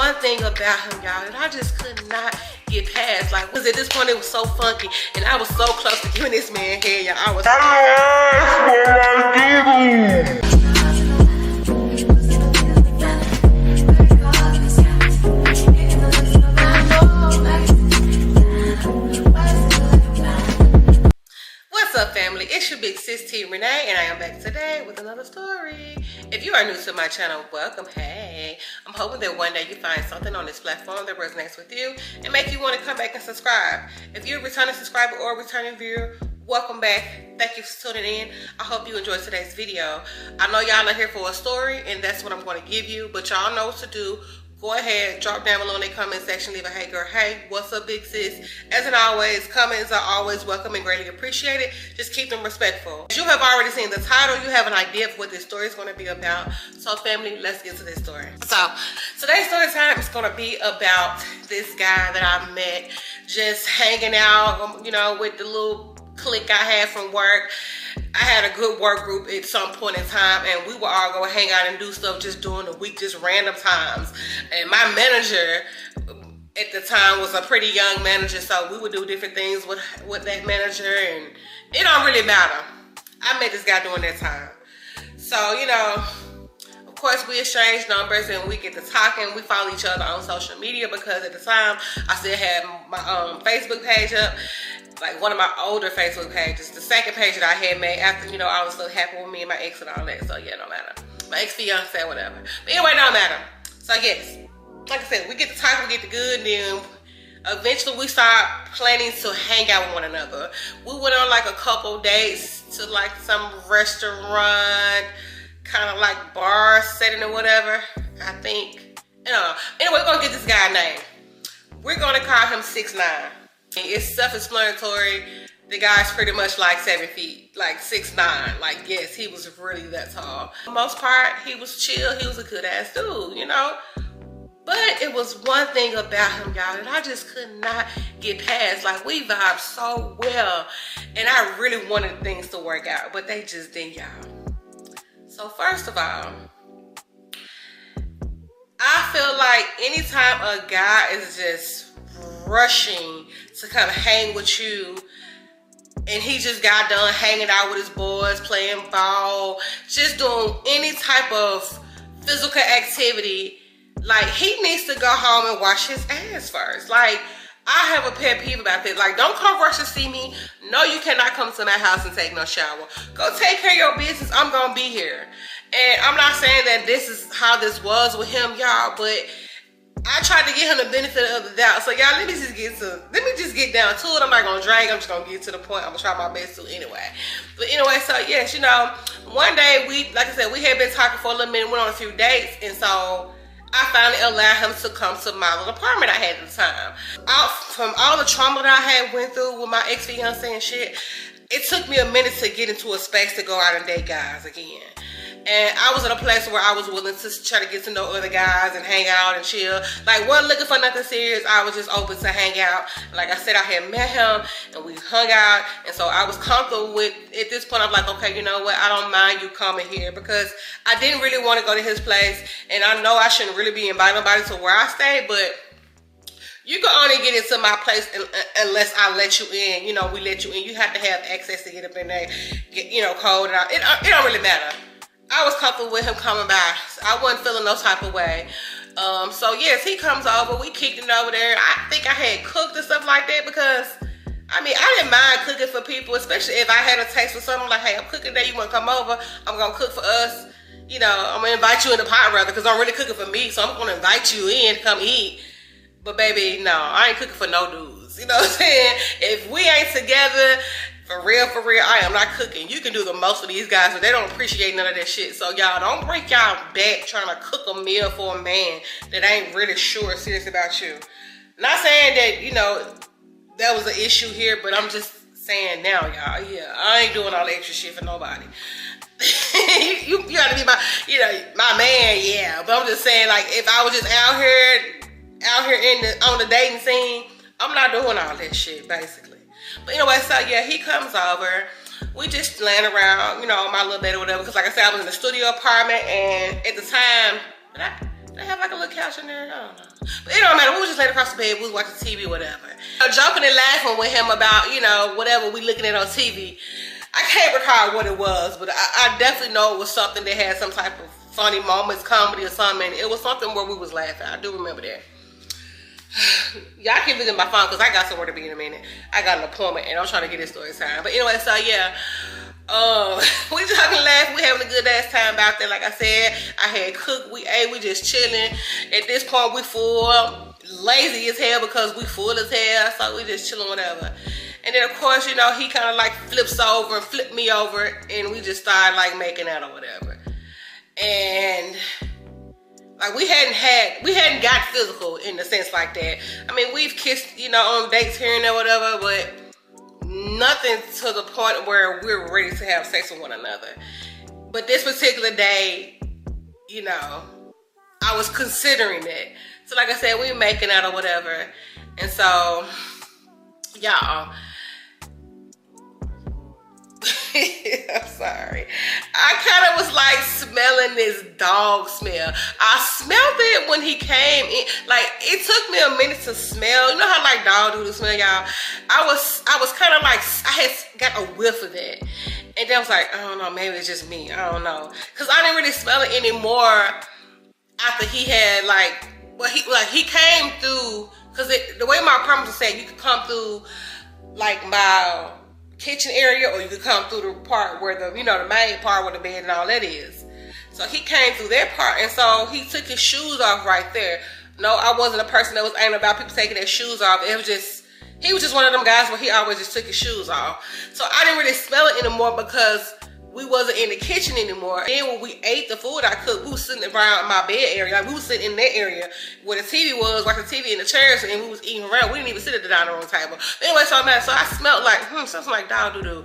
one thing about him, y'all, that I just could not get past. Like, was at this point it was so funky, and I was so close to giving this man head, y'all. I was. What's up, family? It's your big sis T Renee, and I am back today with another story. If you are new to my channel, welcome. Hey, I'm hoping that one day you find something on this platform that resonates with you and make you want to come back and subscribe. If you're a returning subscriber or a returning viewer, welcome back. Thank you for tuning in. I hope you enjoyed today's video. I know y'all are here for a story, and that's what I'm going to give you, but y'all know what to do. Go ahead, drop down below in the comment section, leave a hey girl, hey, what's up big sis? As in always, comments are always welcome and greatly appreciated. Just keep them respectful. As you have already seen the title, you have an idea of what this story is going to be about. So family, let's get to this story. So today's story time is going to be about this guy that I met just hanging out, you know, with the little clique I had from work. I had a good work group at some point in time, and we would all go hang out and do stuff just during the week, just random times. And my manager at the time was a pretty young manager, so we would do different things with that manager, and it don't really matter. I met this guy during that time. So, you know, of course we exchange numbers and we get to talking. We follow each other on social media because at the time I still had my Facebook page up. Like one of my older Facebook pages, the second page that I had made after, you know, I was so happy with me and my ex and all that. So yeah, no matter. My ex-fiance, whatever. But anyway, don't matter. So yes, like I said, we get to talk, we get the good, and then eventually we start planning to hang out with one another. We went on like a couple dates to like some restaurant, kind of like bar setting or whatever, I think. You know. Anyway, we're gonna get this guy name. We're gonna call him 6'9". It's self-explanatory. The guy's pretty much like 7 feet, like 6'9". Like, yes, he was really that tall. For the most part, he was chill. He was a good ass dude, you know? But it was one thing about him, y'all, that I just could not get past. Like, we vibed so well, and I really wanted things to work out, but they just didn't, y'all. So first of all, I feel like anytime a guy is just rushing to come hang with you, and he just got done hanging out with his boys, playing ball, just doing any type of physical activity, like, he needs to go home and wash his ass first. Like, I have a pet peeve about this. Like, don't come rush to see me. No, you cannot come to my house and take no shower. Go take care of your business. I'm gonna be here. And I'm not saying that this is how this was with him, y'all, but I tried to give him the benefit of the doubt. So y'all, let me just get down to it. I'm not gonna drag. I'm just gonna get to the point. I'm gonna try my best to anyway. But anyway, so yes, you know, one day like I said, we had been talking for a little minute, went on a few dates, and so I finally allowed him to come to my little apartment I had at the time. From all the trauma that I had went through with my ex-fiance and shit, it took me a minute to get into a space to go out and date guys again. And I was in a place where I was willing to try to get to know other guys and hang out and chill. Like, wasn't looking for nothing serious. I was just open to hang out. Like I said, I had met him and we hung out. And so I was comfortable with, at this point, I'm like, okay, you know what? I don't mind you coming here, because I didn't really want to go to his place. And I know I shouldn't really be inviting nobody to where I stay, but you can only get into my place unless I let you in. You know, we let you in. You have to have access to get up in there, get, you know, cold and out. It don't really matter. I was comfortable with him coming by. I wasn't feeling no type of way. So yes, he comes over. We kicked it over there. I think I had cooked and stuff like that, because I mean, I didn't mind cooking for people, especially if I had a taste for something. Like, hey, I'm cooking today. You want to come over? I'm gonna cook for us. You know, I'm gonna invite you in the pot rather, because I'm really cooking for me. So I'm gonna invite you in to come eat. But baby, no, I ain't cooking for no dudes. You know what I'm saying? If we ain't together, for real, I am not cooking. You can do the most for these guys, but they don't appreciate none of that shit. So y'all, don't break y'all back trying to cook a meal for a man that ain't really sure serious about you. Not saying that, you know, that was an issue here, but I'm just saying now, y'all, yeah, I ain't doing all the extra shit for nobody. you gotta be my man, yeah. But I'm just saying, like, if I was just out here on the dating scene, I'm not doing all that shit, basically. But anyway, so yeah, he comes over. We just laying around, you know, my little bed or whatever. Because like I said, I was in the studio apartment, and at the time, They have like a little couch in there. I don't know. But it don't matter. We was just laying across the bed. We was watching TV, whatever. Joking and laughing with him about, you know, whatever we looking at on TV. I can't recall what it was, but I definitely know it was something that had some type of funny moments, comedy or something. It was something where we was laughing. I do remember that. Y'all keep looking at my phone because I got somewhere to be in a minute. I got an appointment and I'm trying to get this story time. But anyway, so yeah. We talking, laughing, we having a good ass time out there. Like I said, I had cooked, we ate, we just chilling. At this point, we full, lazy as hell because we full as hell, so we just chilling, whatever. And then of course, you know, he kind of like flips over and flipped me over, and we just started like making out or whatever. And like we hadn't got physical in the sense like that. I mean, we've kissed, you know, on dates here and there, whatever, but nothing to the point where we're ready to have sex with one another. But this particular day, you know, I was considering it. So like I said, we making out or whatever. And so, y'all, I'm sorry. I kind of was like smelling this dog smell. I smelled it when he came in. Like, it took me a minute to smell. You know how like dog doodoo smell, y'all? I was kind of like, I had got a whiff of it. And then I was like, I don't know, maybe it's just me. I don't know. Because I didn't really smell it anymore after he had like, well, he came through, because the way my apartment was set, you could come through like my kitchen area, or you could come through the part where the, you know, the main part where the bed and all that is. So he came through that part, and so he took his shoes off right there. No, I wasn't a person that was angry about people taking their shoes off. It was just, he was just one of them guys where he always just took his shoes off. So I didn't really smell it anymore because we wasn't in the kitchen anymore. Then when we ate the food I cooked, we was sitting around my bed area. Like, we was sitting in that area where the TV was, watching TV in the chairs, and we was eating around. We didn't even sit at the dining room table. But anyway, so I smelled like, something like dog doo-doo.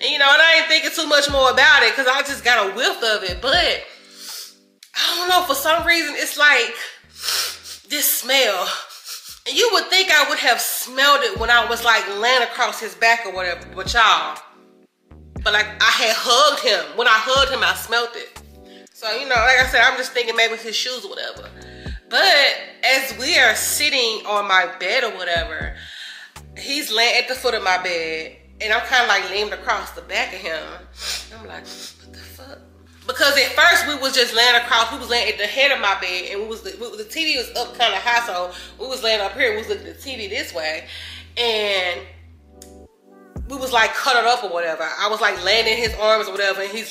And you know, and I ain't thinking too much more about it because I just got a whiff of it. But I don't know, for some reason, it's like this smell. And you would think I would have smelled it when I was like laying across his back or whatever, but y'all, but like I had hugged him. When I hugged him, I smelled it. So, you know, like I said, I'm just thinking maybe his shoes or whatever. But as we are sitting on my bed or whatever, he's laying at the foot of my bed, and I'm kind of like leaning across the back of him. I'm like, what the fuck? Because at first we was just laying across, we was laying at the head of my bed, and the TV was up kind of high, so we was laying up here, we was looking at the TV this way, and we was like cuddled up or whatever. I was like laying in his arms or whatever, and y'all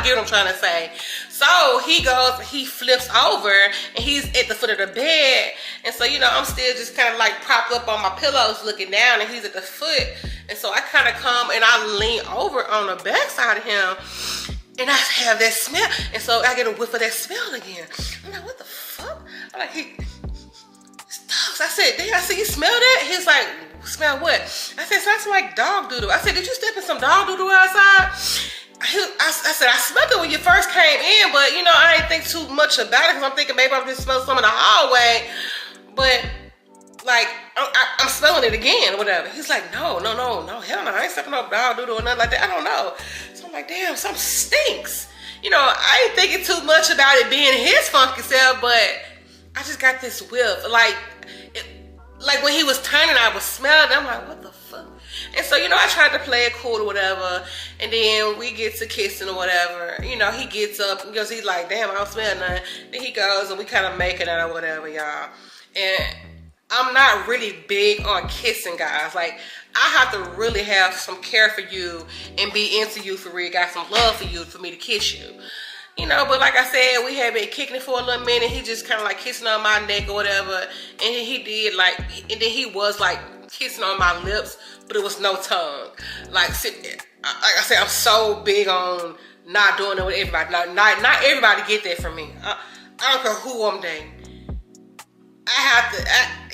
get what I'm trying to say. So he flips over, and he's at the foot of the bed, and so, you know, I'm still just kind of like propped up on my pillows looking down, and he's at the foot, and so I kind of come and I lean over on the back side of him, and I have that smell, and so I get a whiff of that smell again. I'm like, what the fuck? I'm like, I said, damn, I said, you smell that? He's like, smell what? I said, sounds like dog doodoo. I said, did you step in some dog doodoo outside? I said, I smelled it when you first came in, but, you know, I didn't think too much about it because I'm thinking maybe I'm just smelling some in the hallway. But, like, I'm smelling it again or whatever. He's like, no, hell no. I ain't stepping up dog doodoo or nothing like that. I don't know. So I'm like, damn, something stinks. You know, I ain't thinking too much about it being his funky self, but I just got this whiff. Like when he was turning, I was smelling. I'm like, what the fuck? And so, you know, I tried to play it cool or whatever. And then we get to kissing or whatever. You know, he gets up because he's like, damn, I don't smell nothing. Then he goes and we kind of make it out or whatever, y'all. And I'm not really big on kissing, guys. Like, I have to really have some care for you and be into you for real. Got some love for you for me to kiss you. You know, but like I said, we had been kicking it for a little minute. He just kind of like kissing on my neck or whatever. And he did like, and then he was like kissing on my lips, but it was no tongue. Like I said, I'm so big on not doing it with everybody. Not everybody get that from me. I don't care who I'm dating.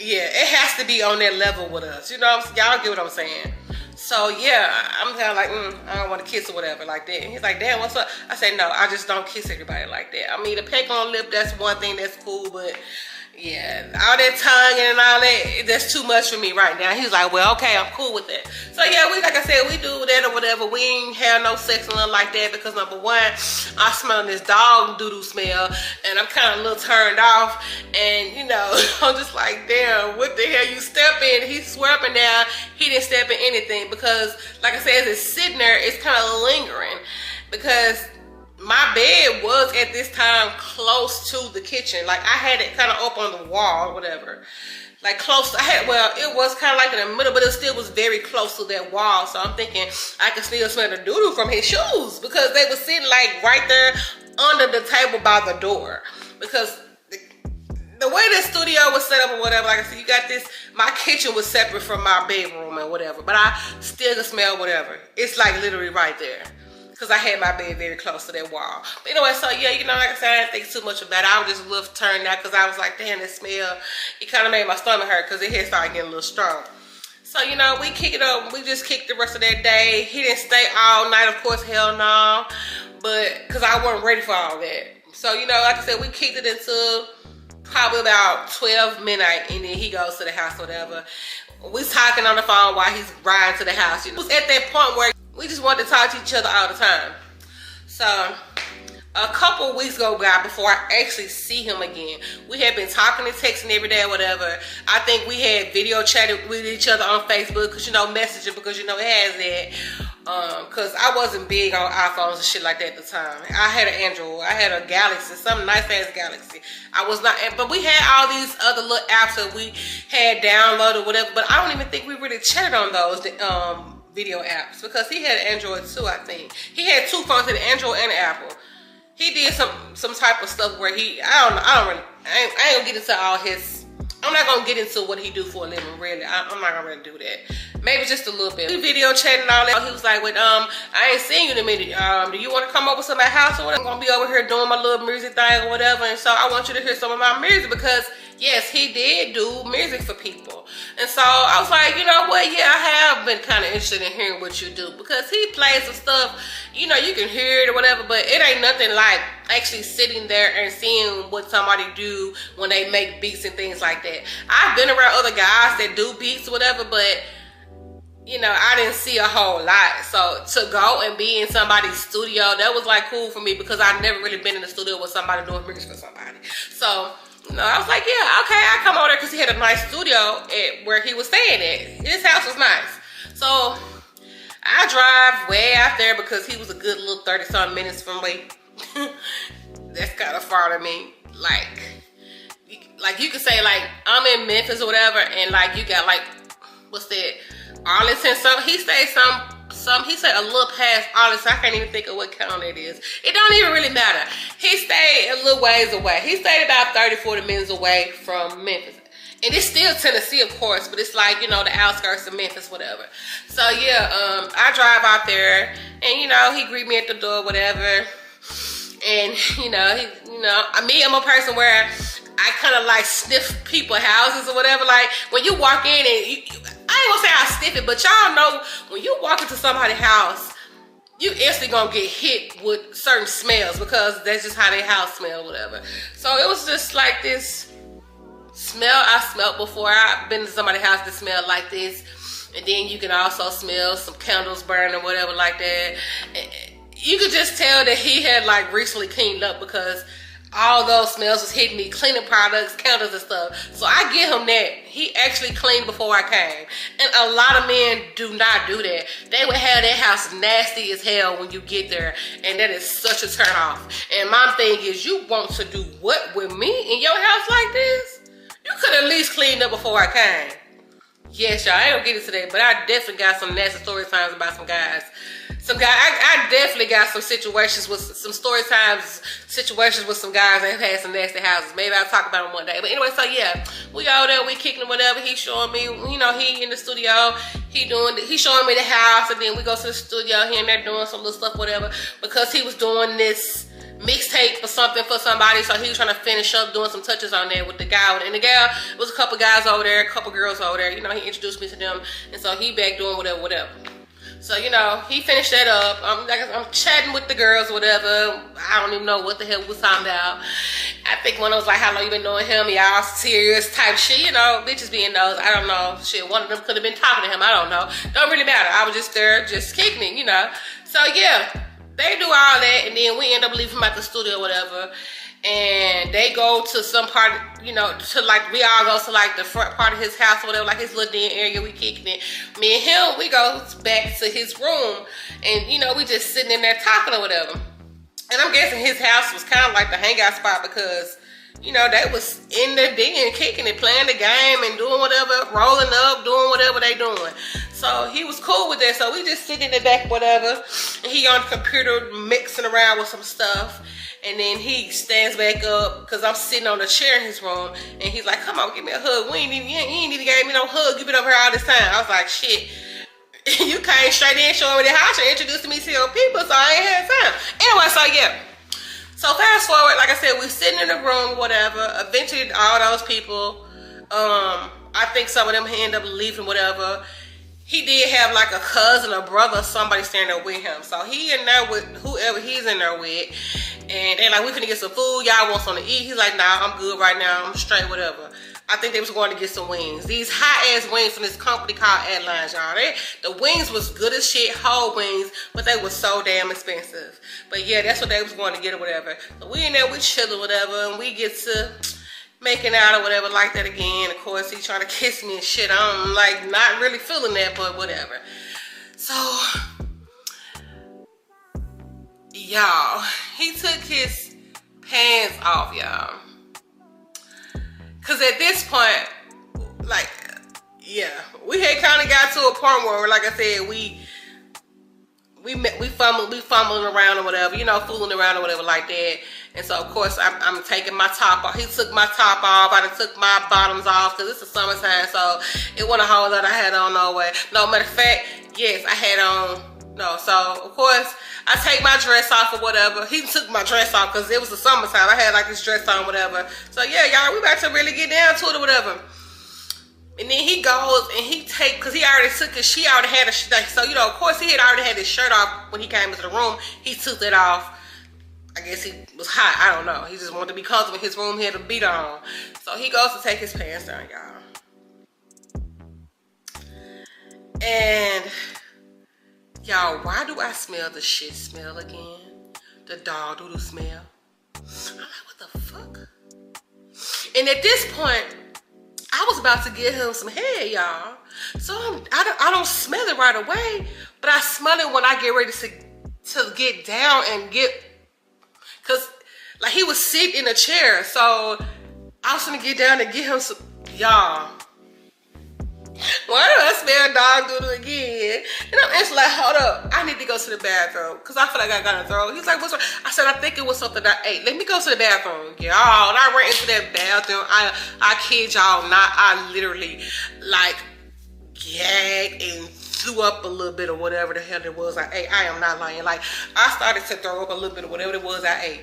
Yeah, it has to be on that level with us. You know, y'all get what I'm saying? So yeah, I'm kind of like, I don't want to kiss or whatever like that. And he's like, damn, what's up? I said, no, I just don't kiss everybody like that. I mean, the peck on lip, that's one thing that's cool, but Yeah, all that tongue and all that, that's too much for me right now. He was like, well, okay, I'm cool with that. So yeah, we, like I said, we do that or whatever. We ain't have no sex or nothing like that because number one, I'm smelling this dog doo-doo smell and I'm kind of a little turned off. And you know, I'm just like, damn, what the hell you step in? He's swerving down. He didn't step in anything because, like I said, as it's sitting there, it's kind of lingering because my bed was at this time close to the kitchen. Like I had it kind of up on the wall or whatever. Like close, well, it was kind of like in the middle, but it still was very close to that wall. So I'm thinking I could still smell the doo-doo from his shoes because they were sitting like right there under the table by the door. Because the way the studio was set up or whatever, like I said, you got this, my kitchen was separate from my bedroom and whatever, but I still could smell whatever. It's like literally right there. Because I had my bed very close to that wall. But anyway, so yeah, you know, like I said, I didn't think too much about it. I was just a little turned out because I was like, damn, this smell. It kind of made my stomach hurt because it had started getting a little strong. So, you know, we kick it up. We just kicked the rest of that day. He didn't stay all night, of course, hell no. But, because I wasn't ready for all that. So, you know, like I said, we kicked it until probably about 12 midnight. And then he goes to the house or whatever. We talking on the phone while he's riding to the house. You know, it was at that point where we just wanted to talk to each other all the time. So, a couple weeks go by before I actually see him again. We had been talking and texting every day or whatever. I think we had video chatted with each other on Facebook because, you know, messaging because, you know, it has that. Because I wasn't big on iPhones and shit like that at the time. I had an Android. I had a Galaxy, some nice-ass Galaxy. I was not, but we had all these other little apps that we had downloaded or whatever, but I don't even think we really chatted on those video apps because he had Android too, I think. He had two phones, an Android and an Apple. He did some type of stuff where he, I ain't gonna get into all his, I'm not gonna get into what he do for a living, really. I'm not gonna really do that. Maybe just a little bit. We video chatting and all that. He was like, well, I ain't seen you in a minute. Do you want to come over to my house or whatever? I'm gonna be over here doing my little music thing or whatever. And so I want you to hear some of my music because yes, he did do music for people. And so I was like, you know what? Yeah, I have been kind of interested in hearing what you do because he plays some stuff, you know, you can hear it or whatever, but it ain't nothing like actually sitting there and seeing what somebody do when they make beats and things like that. I've been around other guys that do beats or whatever, but you know, I didn't see a whole lot. So to go and be in somebody's studio, that was like cool for me because I've never really been in the studio with somebody doing music for somebody. So, you know, I was like, yeah, okay, I come over there because he had a nice studio at where he was staying at. His house was nice. So I drive way out there because he was a good little 30-something minutes from me. That's kind of far to me. Like you could say like I'm in Memphis or whatever, and like you got like what's that? Arlington. He stayed he stayed a little past Arlington. I can't even think of what county it is. It don't even really matter. He stayed a little ways away. He stayed about 30-40 minutes away from Memphis. And it's still Tennessee, of course, but it's like, you know, the outskirts of Memphis, whatever. So yeah, I drive out there and, you know, he greet me at the door, whatever. And, you know, I'm a person where I kind of like sniff people's houses or whatever. Like when you walk in and I ain't gonna say I sniff it, but y'all know when you walk into somebody's house, you instantly gonna get hit with certain smells because that's just how their house smell, whatever. So it was just like this smell I smelled before. I've been to somebody's house that smelled like this. And then you can also smell some candles burning or whatever like that. You could just tell that he had like recently cleaned up because all those smells was hitting me, cleaning products, candles and stuff. So I give him that. He actually cleaned before I came. And a lot of men do not do that. They would have their house nasty as hell when you get there. And that is such a turn off. And my thing is, you want to do what with me in your house like this? You could at least clean up before I came. Yes, y'all, I ain't gonna get into that, but I definitely got some nasty story times about some guys. I definitely got some situations with some story times, situations with some guys that have had some nasty houses. Maybe I'll talk about them one day. But anyway, so yeah, we all there, we kicking whatever. He's showing me, you know, he in the studio, he's showing me the house, and then we go to the studio here and there doing some little stuff, whatever, because he was doing this mixtape or something for somebody, so he was trying to finish up doing some touches on there with the guy. And the gal was a couple guys over there, a couple girls over there. You know, he introduced me to them, and so he back doing whatever. So, you know, he finished that up. I'm chatting with the girls or whatever. I don't even know what the hell we was talking about. I think one of them was like, how long you been knowing him? Y'all serious type shit. You know, bitches being those. I don't know. Shit, one of them could have been talking to him. I don't know. Don't really matter. I was just there, just kicking it, you know. So, yeah, they do all that. And then we end up leaving him at the studio or whatever. And they go to some part, you know, to like, we all go to like the front part of his house or whatever, like his little den area, we kicking it. Me and him, we go back to his room and, you know, we just sitting in there talking or whatever. And I'm guessing his house was kind of like the hangout spot because, you know, they was in the den kicking it, playing the game and doing whatever, rolling up, doing whatever they doing. So he was cool with that. So we just sitting in the back, whatever. And he on the computer mixing around with some stuff. And then he stands back up because I'm sitting on the chair in his room. And he's like, come on, give me a hug. You ain't even gave me no hug. You've been over here all this time. I was like, shit. You came straight in showing me the house and introducing me to your people, so I ain't had time. Anyway, so yeah. So fast forward, like I said, we're sitting in the room, whatever. Eventually, all those people, I think some of them end up leaving, whatever. He did have like a cousin or brother or somebody standing there with him. So he in there with whoever he's in there with. And they like, we finna get some food. Y'all want something to eat? He's like, nah, I'm good right now. I'm straight, whatever. I think they was going to get some wings. These high-ass wings from this company called Airlines, y'all. The wings was good as shit, whole wings, but they was so damn expensive. But yeah, that's what they was going to get or whatever. So we in there, we chill or whatever, and we get to making out or whatever like that again. Of course, he trying to kiss me and shit. I'm like not really feeling that, but whatever. So, y'all, he took his pants off, y'all. Cause at this point, like, yeah, we had kind of got to a point where, like I said, we fumbling around or whatever, you know, fooling around or whatever like that. And so, of course, I'm taking my top off. He took my top off. I done took my bottoms off because it's the summertime, so it wasn't a whole lot I had on no way. No, matter of fact, yes, I had on. No, so, of course, I take my dress off or whatever. He took my dress off because it was the summertime. I had like this dress on, whatever. So, yeah, y'all, we about to really get down to it or whatever. And then he goes and he because he already took his, she already had a, so, you know, of course, he had already had his shirt off when he came into the room. He took it off. I guess he was hot. I don't know. He just wanted to be comfortable in his room. He had a beat on. So he goes to take his pants down, y'all. And, y'all, why do I smell the shit smell again? The dog doodoo smell. I'm like, what the fuck? And at this point, I was about to give him some head, y'all. So I don't smell it right away, but I smell it when I get ready to get down and get, cause like he was sitting in a chair, so I was gonna get down and get him some, y'all. Why do I smell dog doodle again? And I'm just like, hold up, I need to go to the bathroom because I feel like I gotta throw. He's like, what's wrong? I said, I think it was something I ate. Let me go to the bathroom, y'all. And I ran into that bathroom. I kid y'all not. I literally like gagged and threw up a little bit of whatever the hell it was I ate. I am not lying. Like I started to throw up a little bit of whatever it was I ate.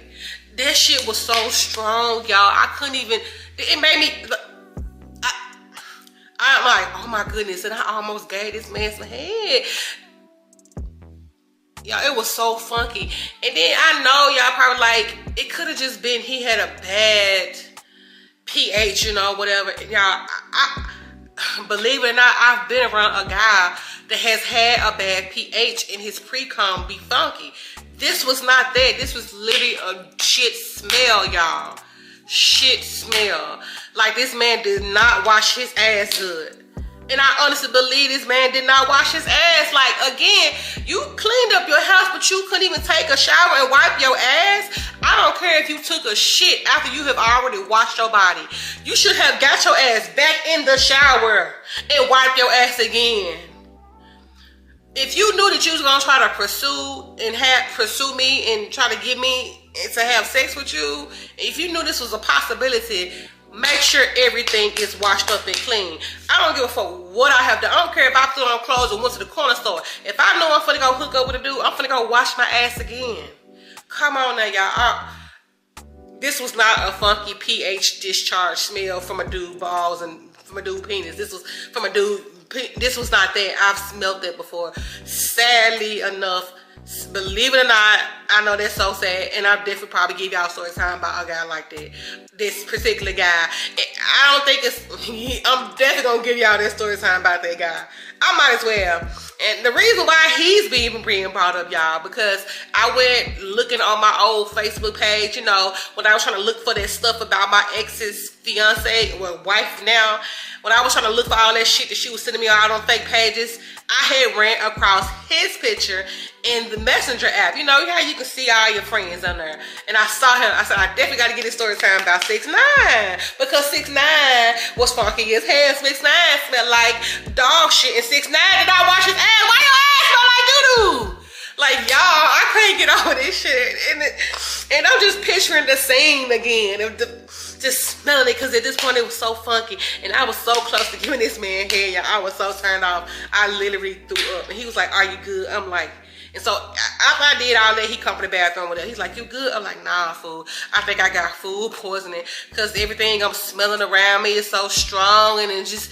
That shit was so strong, y'all. I couldn't even. It made me. I'm like, oh my goodness, and I almost gave this man some head. Y'all, it was so funky. And then I know y'all probably like, it could have just been he had a bad pH, you know, whatever. Y'all, I believe it or not, I've been around a guy that has had a bad pH and his pre-cum be funky. This was not that. This was literally a shit smell, y'all. Shit smell. Like this man did not wash his ass good. And I honestly believe this man did not wash his ass. Like, again, you cleaned up your house, but you couldn't even take a shower and wipe your ass. I don't care if you took a shit after you have already washed your body. You should have got your ass back in the shower and wiped your ass again. If you knew that you was gonna try to pursue me and try to get me to have sex with you, if you knew this was a possibility, make sure everything is washed up and clean. I don't give a fuck what I have done. I don't care if I threw on clothes and went to the corner store. If I know I'm finna go hook up with a dude, I'm finna go wash my ass again. Come on now, y'all. This was not a funky pH discharge smell from a dude balls and from a dude penis. This was from a dude this was not that. I've smelled that before. Sadly enough, believe it or not, I know that's so sad, and I'll definitely probably give y'all a story time about a guy like that. This particular guy. I don't think I'm definitely gonna give y'all this story time about that guy. I might as well. And the reason why he's being brought up, y'all, because I went looking on my old Facebook page, you know, when I was trying to look for that stuff about my ex's fiance, well, wife now. When I was trying to look for all that shit that she was sending me out on fake pages, I had ran across his picture in the Messenger app. You know how you can see all your friends on there. And I saw him. I said, I definitely got to get this story time about 6ix9ine, because 6ix9ine was funky as hell. 6ix9ine smelled like dog shit, and 6ix9ine did not wash his ass. Why your ass smell like doo-doo? Like, y'all, I can't get over this shit. And I'm just picturing the scene again of just smelling it, because at this point it was so funky, and I was so close to giving this man head, y'all. I was so turned off. I literally threw up, and he was like, "Are you good?" I'm like, and so after I did all that, he come to the bathroom with it. He's like, "You good?" I'm like, "Nah, fool. I think I got food poisoning, because everything I'm smelling around me is so strong, and it just."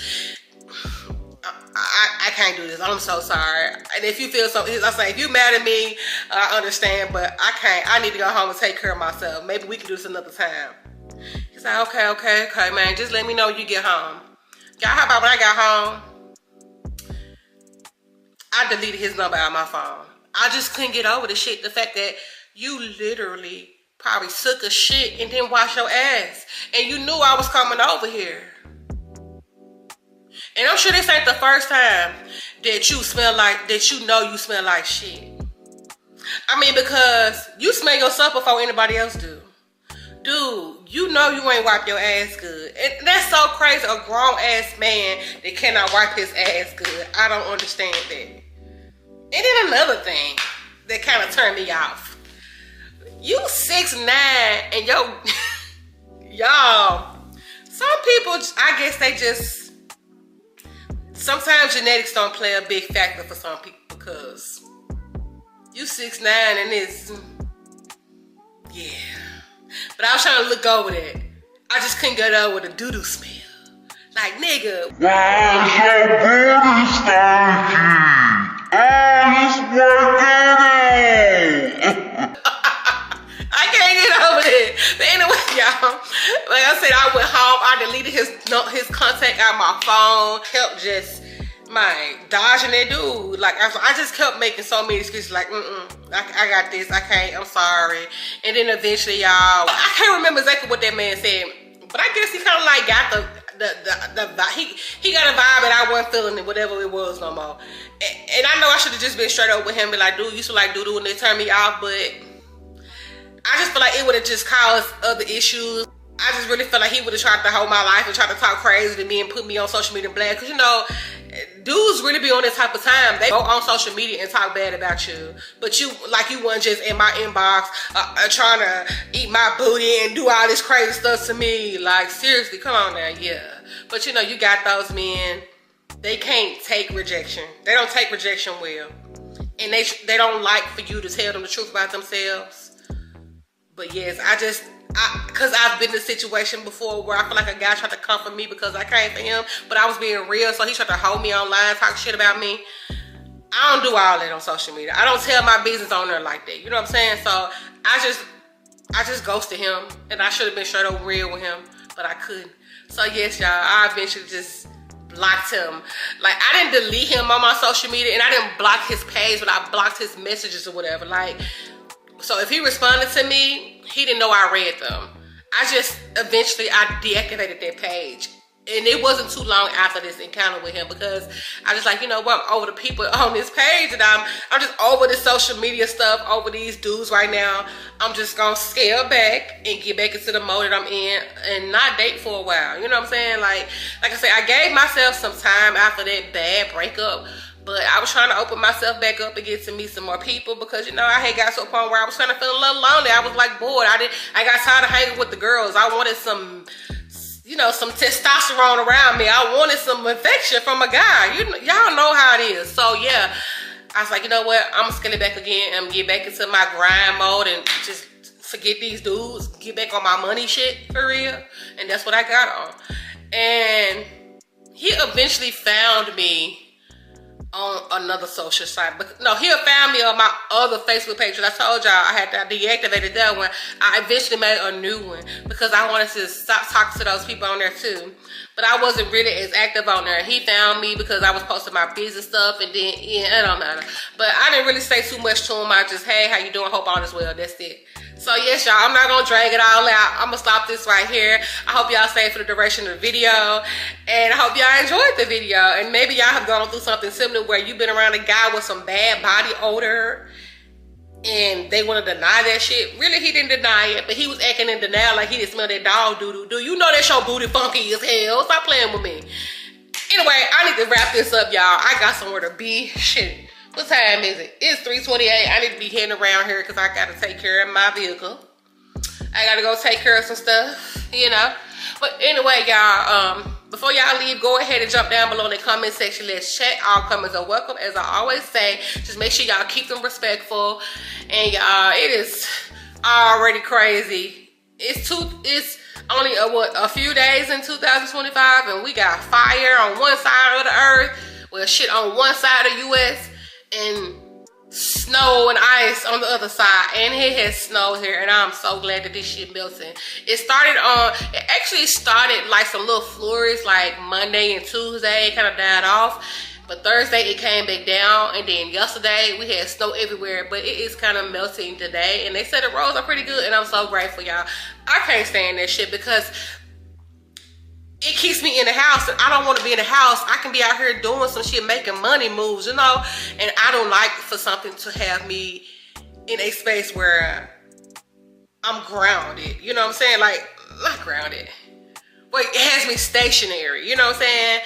I can't do this. I'm so sorry. And if you feel so, I say, if you mad at me, I understand, but I can't. I need to go home and take care of myself. Maybe we can do this another time. He's like, okay, man. Just let me know when you get home. Y'all, how about when I got home, I deleted his number out of my phone. I just couldn't get over the shit. The fact that you literally probably took a shit and didn't wash your ass, and you knew I was coming over here. And I'm sure this ain't the first time that you smell like, that you know you smell like shit. I mean, because you smell yourself before anybody else do. Dude, you know you ain't wipe your ass good. And that's so crazy, a grown ass man that cannot wipe his ass good. I don't understand that. And then another thing that kind of turned me off. You 6'9" and y'all, some people, I guess they just, sometimes genetics don't play a big factor for some people, because you 6'9" and it's, yeah. But I was trying to look over that. I just couldn't get over the doo-doo smell. Like, nigga. Why's your booty stinky? It's working. I can't get over it. But anyway, y'all, like I said, I went home. I deleted his contact out of my phone. Kept just dodging that dude. Like, I just kept making so many excuses. Like, I got this. I can't. I'm sorry. And then eventually, y'all, I can't remember exactly what that man said, but I guess he kind of like got he got a vibe that I wasn't feeling it, whatever it was no more. And I know I should have just been straight up with him, and like, dude, you used to like doo-doo, and they turned me off, but I just feel like it would have just caused other issues. I just really feel like he would have tried to hold my life and try to talk crazy to me and put me on social media black. Because, you know, dudes really be on this type of time. They go on social media and talk bad about you. But you, like, you weren't just in my inbox trying to eat my booty and do all this crazy stuff to me. Like, seriously, come on now, yeah. But, you know, you got those men, they can't take rejection. They don't take rejection well. And they don't like for you to tell them the truth about themselves. But yes, because I've been in a situation before where I feel like a guy tried to comfort me because I came for him, but I was being real, so he tried to hold me online, talk shit about me. I don't do all that on social media. I don't tell my business on there like that. You know what I'm saying? So I just ghosted him, and I should have been straight up real with him, but I couldn't. So yes, y'all, I eventually just blocked him. Like, I didn't delete him on my social media, and I didn't block his page, but I blocked his messages or whatever. Like, so if he responded to me, he didn't know I read them. Eventually I deactivated that page. And it wasn't too long after this encounter with him, because I just like, you know what, I'm over the people on this page, and I'm just over the social media stuff, over these dudes right now. I'm just gonna scale back and get back into the mode that I'm in and not date for a while. You know what I'm saying? Like I said, I gave myself some time after that bad breakup. But I was trying to open myself back up and get to meet some more people, because, you know, I had got to a point where I was kind of feeling a little lonely. I was like bored. I got tired of hanging with the girls. I wanted some, you know, some testosterone around me. I wanted some affection from a guy. Y'all know how it is. So yeah, I was like, you know what? I'm gonna scale it back again and get back into my grind mode and just forget these dudes, get back on my money shit for real. And that's what I got on. And he eventually found me on another social site, but no, he found me on my other Facebook page. I told y'all I had deactivated that one. I eventually made a new one because I wanted to stop talking to those people on there too. But I wasn't really as active on there. He found me because I was posting my business stuff, and then yeah, it don't matter. But I didn't really say too much to him. I just, hey, how you doing? Hope all is well. That's it. So yes, y'all, I'm not gonna drag it all out. I'm gonna stop this right here. I hope y'all stayed for the duration of the video, and I hope y'all enjoyed the video. And maybe y'all have gone through something similar where you've been around a guy with some bad body odor and they want to deny that shit. Really, he didn't deny it, but he was acting in denial like he didn't smell that dog doodoo. Do you know that your booty funky as hell? Stop playing with me. Anyway, I need to wrap this up, y'all. I got somewhere to be. Shit. What time is it? It's 3:28. I need to be heading around here because I got to take care of my vehicle. I got to go take care of some stuff, you know. But anyway, y'all, before y'all leave, go ahead and jump down below in the comment section. Let's chat. All comments are welcome. As I always say, just make sure y'all keep them respectful. And y'all, it is already crazy. It's only a few days in 2025, and we got fire on one side of the earth. Well, shit on one side of the U.S. and snow and ice on the other side, and it has snowed here, and I'm so glad that this shit melting. It actually started like some little flurries like Monday and Tuesday, kind of died off, but Thursday it came back down, and then yesterday we had snow everywhere, but it is kind of melting today, and they said the roads are pretty good, and I'm so grateful, y'all. I can't stand that shit because it keeps me in the house, and I don't want to be in the house. I can be out here doing some shit, making money moves, you know, and I don't like for something to have me in a space where I'm grounded, you know what I'm saying? Like, not grounded, but it has me stationary, you know what I'm saying?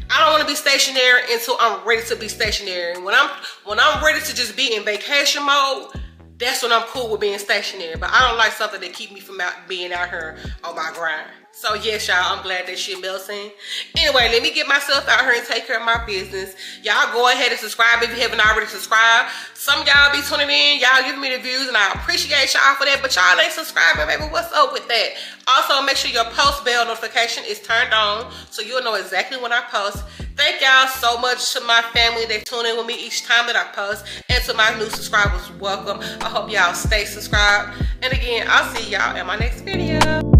I don't want to be stationary until I'm ready to be stationary. When I'm ready to just be in vacation mode, that's when I'm cool with being stationary. But I don't like something that keep me from being out here on my grind. So yes, y'all, I'm glad that shit melting. Anyway, let me get myself out here and take care of my business. Y'all go ahead and subscribe if you haven't already subscribed. Some of y'all be tuning in, y'all giving me the views, and I appreciate y'all for that, but y'all ain't subscribing, baby. What's up with that? Also, make sure your post bell notification is turned on so you'll know exactly when I post. Thank y'all so much to my family that tune in with me each time that I post, and to my new subscribers, welcome. I hope y'all stay subscribed. And again, I'll see y'all in my next video.